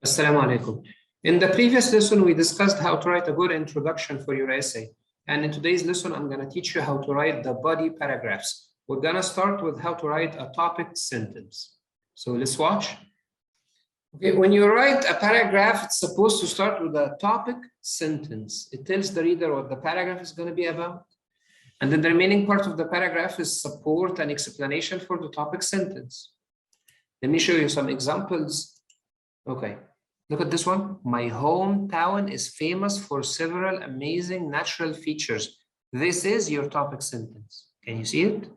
Assalamu alaikum. In the previous lesson, we discussed how to write a good introduction for your essay. And in today's lesson, I'm going to teach you how to write the body paragraphs. We're going to start with how to write a topic sentence. So let's watch. Okay, when you write a paragraph, it's supposed to start with a topic sentence. It tells the reader what the paragraph is going to be about. And then the remaining part of the paragraph is support and explanation for the topic sentence. Let me show you some examples. Okay. Look at this one. My hometown is famous for several amazing natural features. This is your topic sentence. Can you see it?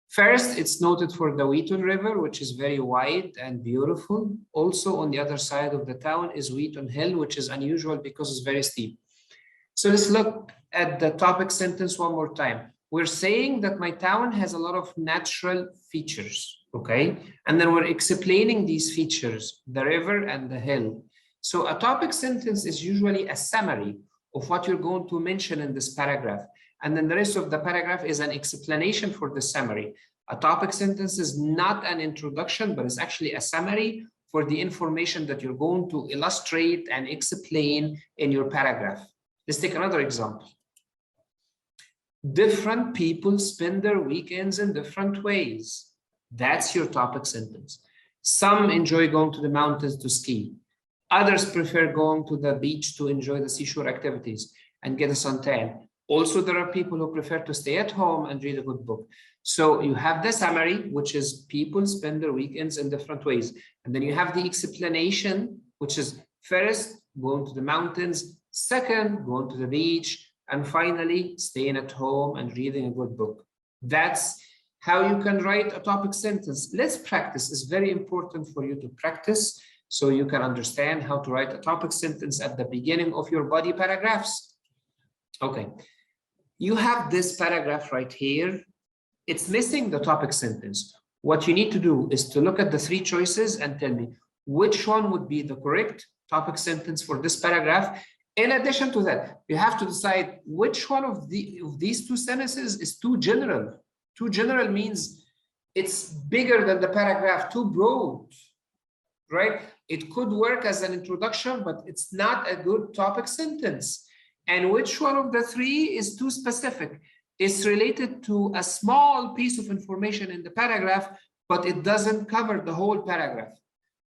First, it's noted for the Wheaton River, which is very wide and beautiful. Also, on the other side of the town is Wheaton Hill, which is unusual because it's very steep. So let's look at the topic sentence one more time. We're saying that my town has a lot of natural features. Okay, and then we're explaining these features, the river and the hill. So a topic sentence is usually a summary of what you're going to mention in this paragraph. And then the rest of the paragraph is an explanation for the summary. A topic sentence is not an introduction, but it's actually a summary for the information that you're going to illustrate and explain in your paragraph. Let's take another example. Different people spend their weekends in different ways. That's your topic sentence. Some enjoy going to the mountains to ski. Others prefer going to the beach to enjoy the seashore activities and get a suntan. Also, there are people who prefer to stay at home and read a good book. So you have the summary, which is people spend their weekends in different ways. And then you have the explanation, which is first, going to the mountains, second, going to the beach, and finally, staying at home and reading a good book. That's how you can write a topic sentence. Let's practice. It's very important for you to practice so you can understand how to write a topic sentence at the beginning of your body paragraphs. Okay, you have this paragraph right here. It's missing the topic sentence. What you need to do is to look at the three choices and tell me which one would be the correct topic sentence for this paragraph. In addition to that, you have to decide which one of these two sentences is too general. Too general means it's bigger than the paragraph, too broad, right? It could work as an introduction, but it's not a good topic sentence. And which one of the three is too specific? It's related to a small piece of information in the paragraph, but it doesn't cover the whole paragraph.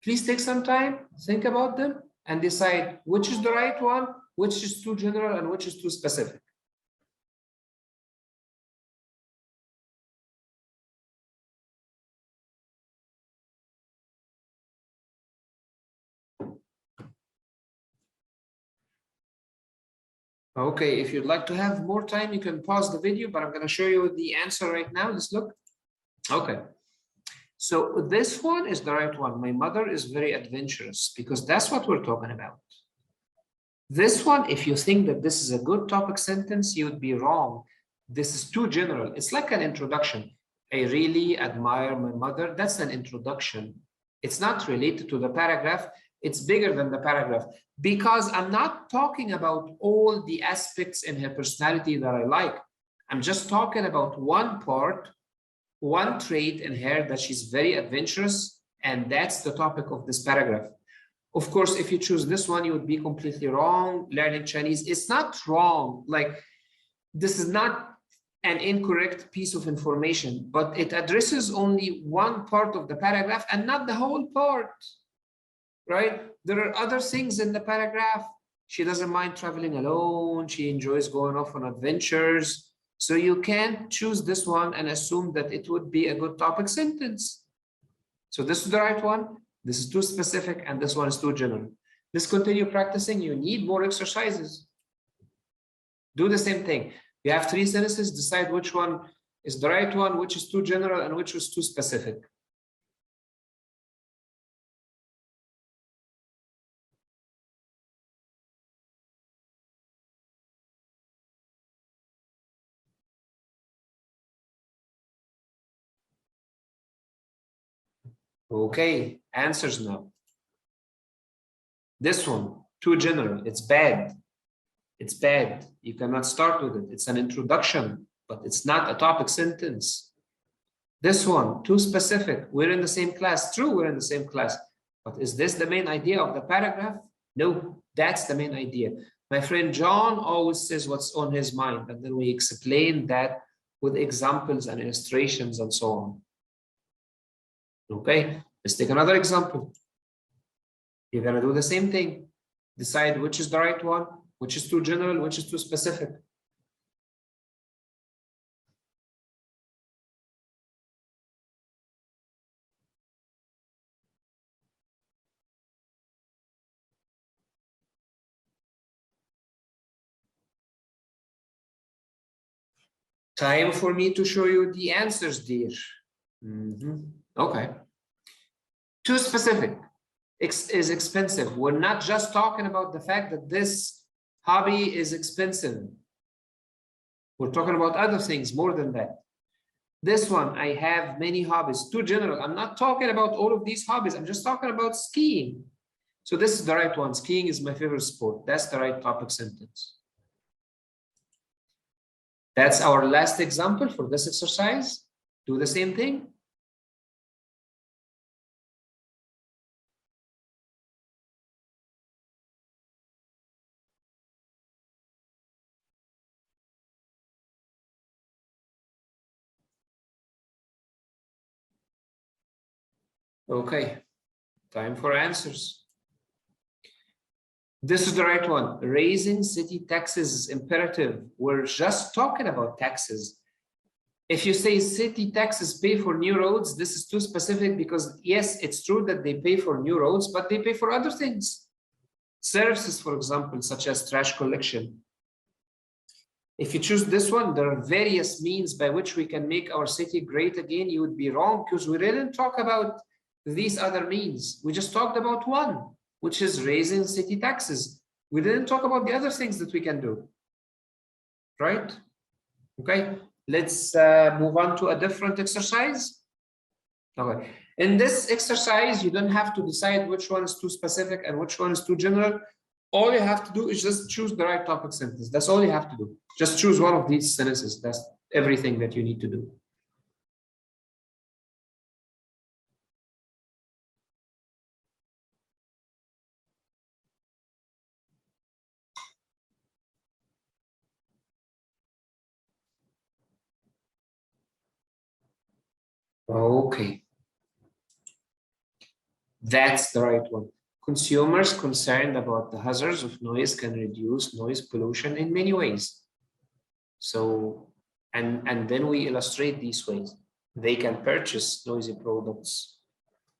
Please take some time, think about them, and decide which is the right one, which is too general, and which is too specific. Okay, if you'd like to have more time, you can pause the video, but I'm going to show you the answer right now. Let's look. Okay, so this one is the right one. My mother is very adventurous because that's what we're talking about. This one, if you think that this is a good topic sentence, you would be wrong. This is too general. It's like an introduction. I really admire my mother. That's an introduction. It's not related to the paragraph. It's bigger than the paragraph because I'm not talking about all the aspects in her personality that I like. I'm just talking about one part, one trait in her that she's very adventurous, and that's the topic of this paragraph. Of course, if you choose this one, you would be completely wrong. Learning Chinese, it's not wrong. Like, this is not an incorrect piece of information, but it addresses only one part of the paragraph and not the whole part. Right? There are other things in the paragraph. She doesn't mind traveling alone. She enjoys going off on adventures. So you can't choose this one and assume that it would be a good topic sentence. So this is the right one. This is too specific, and this one is too general. Let's continue practicing. You need more exercises. Do the same thing. You have three sentences. Decide which one is the right one, which is too general, and which is too specific. Okay, answers now. This one, too general. It's bad. It's bad. You cannot start with it. It's an introduction, but it's not a topic sentence. This one, too specific. We're in the same class. True, we're in the same class, But is this the main idea of the paragraph? No, that's the main idea. My friend John always says what's on his mind, and then we explain that with examples and illustrations and so on. Okay, let's take another example. You're going to do the same thing. Decide which is the right one, which is too general, which is too specific. Time for me to show you the answers, dear. Okay. Too specific is expensive. We're not just talking about the fact that this hobby is expensive. We're talking about other things more than that. This one, I have many hobbies. Too general. I'm not talking about all of these hobbies. I'm just talking about skiing. So this is the right one. Skiing is my favorite sport. That's the right topic sentence. That's our last example for this exercise. Do the same thing. Okay, time for answers. This is the right one. Raising city taxes is imperative. We're just talking about taxes. If you say city taxes pay for new roads, this is too specific because yes, it's true that they pay for new roads, but they pay for other things. Services, for example, such as trash collection. If you choose this one, there are various means by which we can make our city great again. You would be wrong because we didn't talk about these other means. We just talked about one, which is raising city taxes. We didn't talk about the other things that we can do, right? Okay, let's move on to a different exercise. Okay, in this exercise, you don't have to decide which one is too specific and which one is too general. All you have to do is just choose the right topic sentence. That's all you have to do. Just choose one of these sentences. That's everything that you need to do. Okay. That's the right one. Consumers concerned about the hazards of noise can reduce noise pollution in many ways. So, and then we illustrate these ways. They can purchase noisy products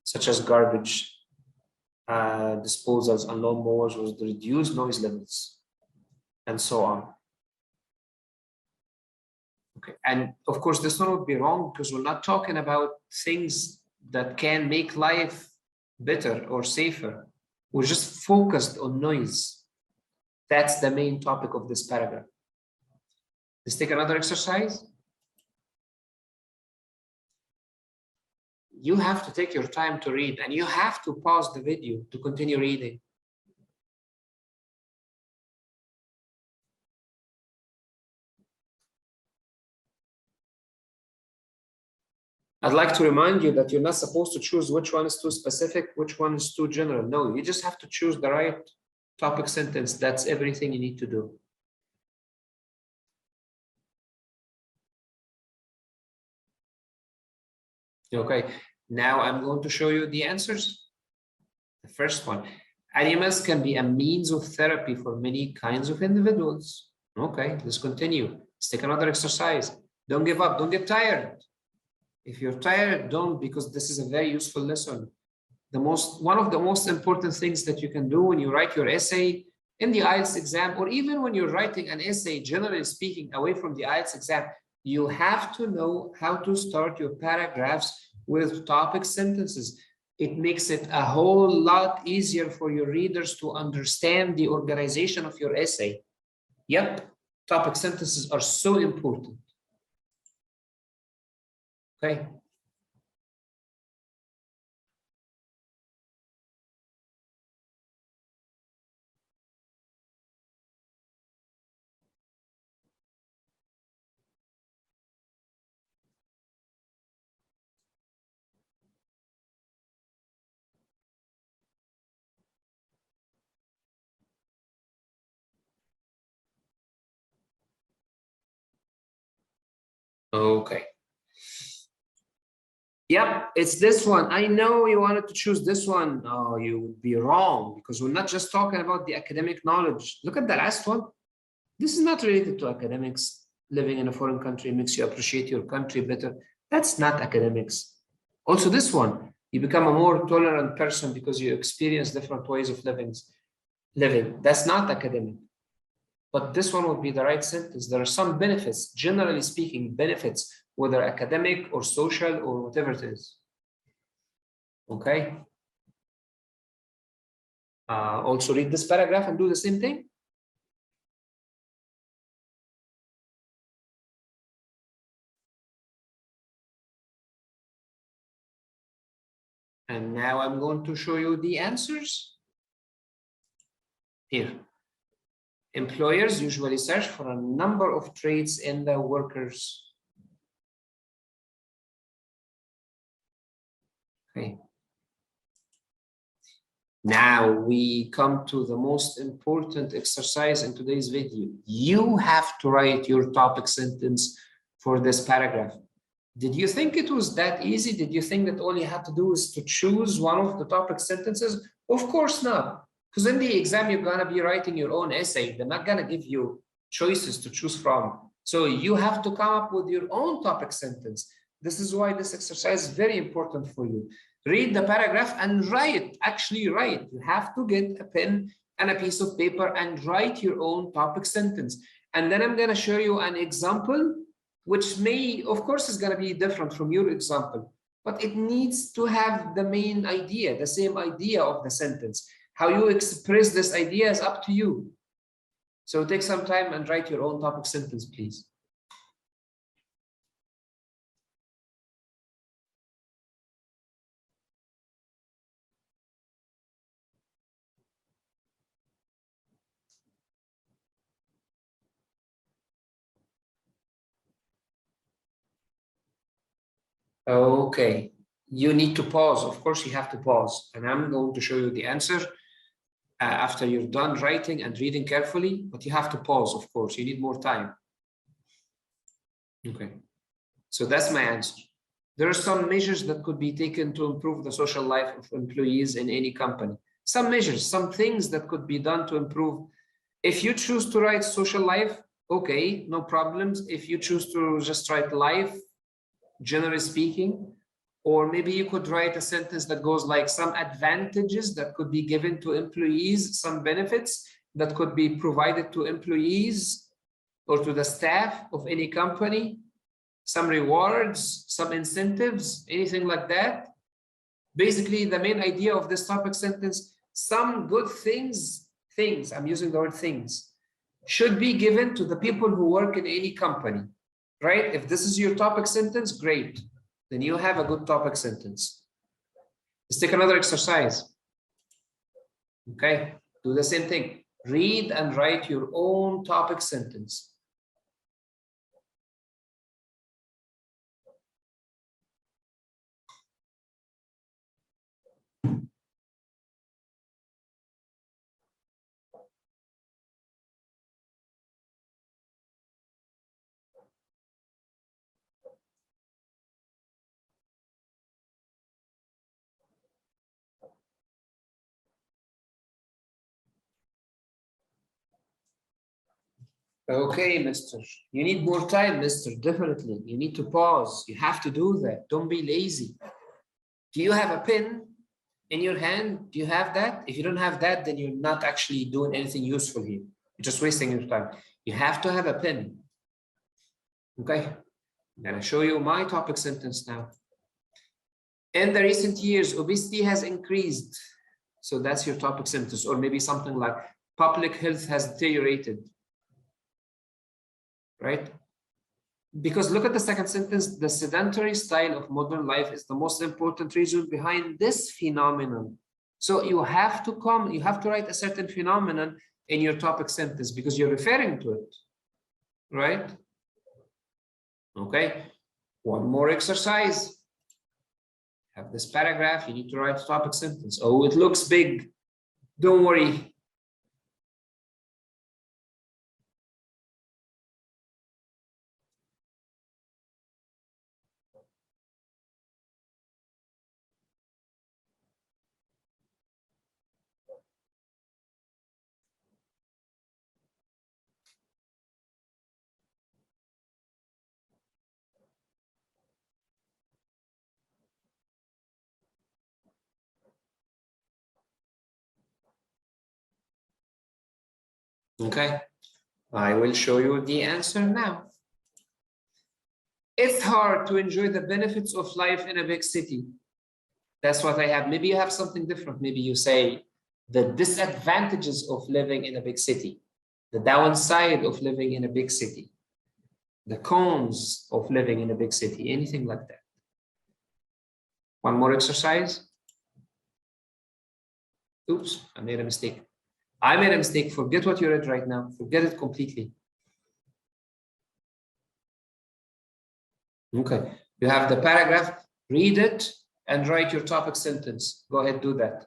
such as garbage disposals and lawnmowers with reduced noise levels, and so on. Okay, and of course, this one would be wrong because we're not talking about things that can make life better or safer. We're just focused on noise. That's the main topic of this paragraph. Let's take another exercise. You have to take your time to read and you have to pause the video to continue reading. I'd like to remind you that you're not supposed to choose which one is too specific, which one is too general. No, you just have to choose the right topic sentence. That's everything you need to do. Okay, now I'm going to show you the answers. The first one, animals can be a means of therapy for many kinds of individuals. Okay, let's continue. Let's take another exercise. Don't give up, don't get tired. If you're tired, don't, because this is a very useful lesson. One of the most important things that you can do when you write your essay in the IELTS exam, or even when you're writing an essay, generally speaking, away from the IELTS exam, you have to know how to start your paragraphs with topic sentences. It makes it a whole lot easier for your readers to understand the organization of your essay. Yep, topic sentences are so important. Okay. Yep, it's this one. I know you wanted to choose this one. Oh, you would be wrong because we're not just talking about the academic knowledge. Look at the last one. This is not related to academics. Living in a foreign country makes you appreciate your country better. That's not academics. Also, this one, you become a more tolerant person because you experience different ways of living. That's not academic. But this one would be the right sentence. There are some benefits, generally speaking, benefits, whether academic or social or whatever it is. Okay. Also read this paragraph and do the same thing. And now I'm going to show you the answers. Here. Employers usually search for a number of traits in the workers. Okay. Now we come to the most important exercise in today's video. You have to write your topic sentence for this paragraph. Did you think it was that easy? Did you think that all you had to do is to choose one of the topic sentences? Of course not. Because in the exam, you're going to be writing your own essay. They're not going to give you choices to choose from. So you have to come up with your own topic sentence. This is why this exercise is very important for you. Read the paragraph and write, actually write. You have to get a pen and a piece of paper and write your own topic sentence. And then I'm going to show you an example, which may, of course, is going to be different from your example, but it needs to have the main idea, the same idea of the sentence. How you express this idea is up to you. So take some time and write your own topic sentence, please. Okay, you need to pause. Of course, you have to pause. And I'm going to show you the answer after you're done writing and reading carefully, but you have to pause, of course. You need more time. Okay, so that's my answer. There are some measures that could be taken to improve the social life of employees in any company. Some measures, some things that could be done to improve. If you choose to write social life, okay, no problems. If you choose to just write life, generally speaking, or maybe you could write a sentence that goes like some advantages that could be given to employees, some benefits that could be provided to employees or to the staff of any company, some rewards, some incentives, anything like that. Basically, the main idea of this topic sentence, some good things, I'm using the word things, should be given to the people who work in any company, right? If this is your topic sentence, great. Then you have a good topic sentence. Let's take another exercise. Okay, do the same thing. Read and write your own topic sentence. Okay, mister. You need more time, mister. Definitely. You need to pause. You have to do that. Don't be lazy. Do you have a pen in your hand? Do you have that? If you don't have that, then you're not actually doing anything useful here. You're just wasting your time. You have to have a pen. Okay. I'm going to show you my topic sentence now. In the recent years, obesity has increased. So that's your topic sentence, or maybe something like public health has deteriorated. Right? Because look at the second sentence, the sedentary style of modern life is the most important reason behind this phenomenon. So you have to write a certain phenomenon in your topic sentence because you're referring to it, right? Okay, one more exercise. Have this paragraph, you need to write a topic sentence. Oh, it looks big. Don't worry. Okay, I will show you the answer now. It's hard to enjoy the benefits of life in a big city. That's what I have. Maybe you have something different. Maybe you say the disadvantages of living in a big city, the downside of living in a big city, the cons of living in a big city, anything like that. One more exercise. Oops, I made a mistake. I made a mistake. Forget what you read right now. Forget it completely. Okay, you have the paragraph, read it and write your topic sentence. Go ahead, do that.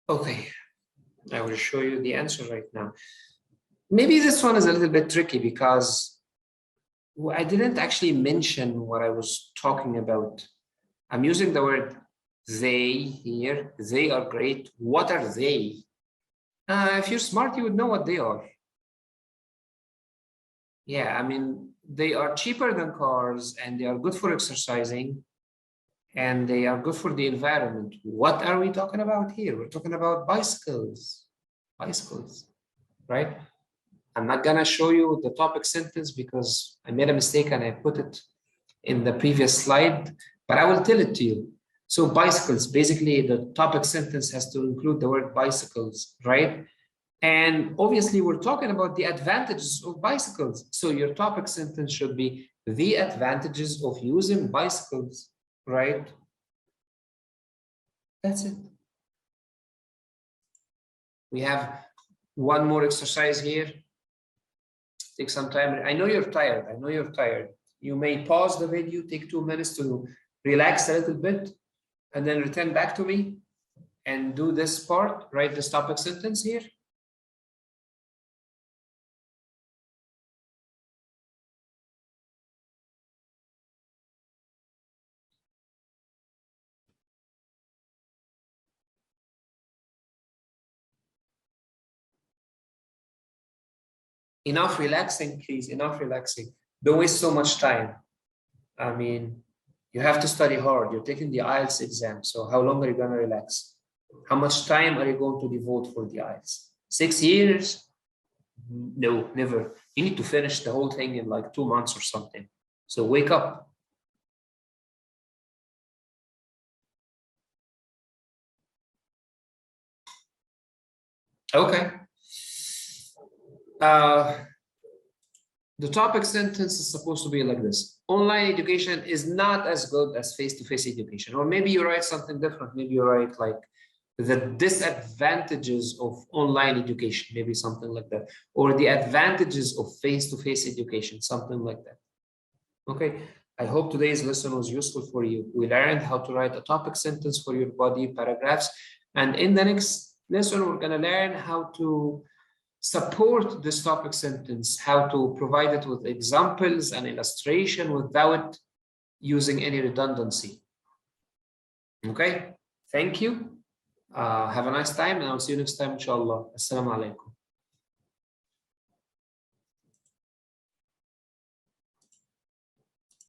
Okay, I will show you the answer right now. Maybe this one is a little bit tricky because I didn't actually mention what I was talking about. I'm using the word they here. They are great. What are they? If you're smart, you would know what they are. Yeah, I mean, they are cheaper than cars and they are good for exercising and they are good for the environment. What are we talking about here? We're talking about bicycles. Bicycles, right? I'm not gonna show you the topic sentence because I made a mistake and I put it in the previous slide, but I will tell it to you. So bicycles, basically the topic sentence has to include the word bicycles, right? And obviously we're talking about the advantages of bicycles. So your topic sentence should be the advantages of using bicycles, right? That's it. We have one more exercise here. Take some time. I know you're tired. I know you're tired. You may pause the video, take 2 minutes to relax a little bit, and then return back to me and do this part, write this topic sentence here. Enough relaxing, please, enough relaxing. Don't waste so much time. I mean, you have to study hard. You're taking the IELTS exam. So how long are you going to relax? How much time are you going to devote for the IELTS? 6 years? No, never. You need to finish the whole thing in like 2 months or something. So wake up. Okay. The topic sentence is supposed to be like this. Online education is not as good as face-to-face education. Or maybe you write something different. Maybe you write like the disadvantages of online education, maybe something like that. Or the advantages of face-to-face education, something like that. Okay, I hope today's lesson was useful for you. We learned how to write a topic sentence for your body paragraphs. And in the next lesson, we're going to learn how to support this topic sentence, how to provide it with examples and illustration without using any redundancy. Okay, thank you. Have a nice time and I'll see you next time, inshallah. Assalamu alaikum.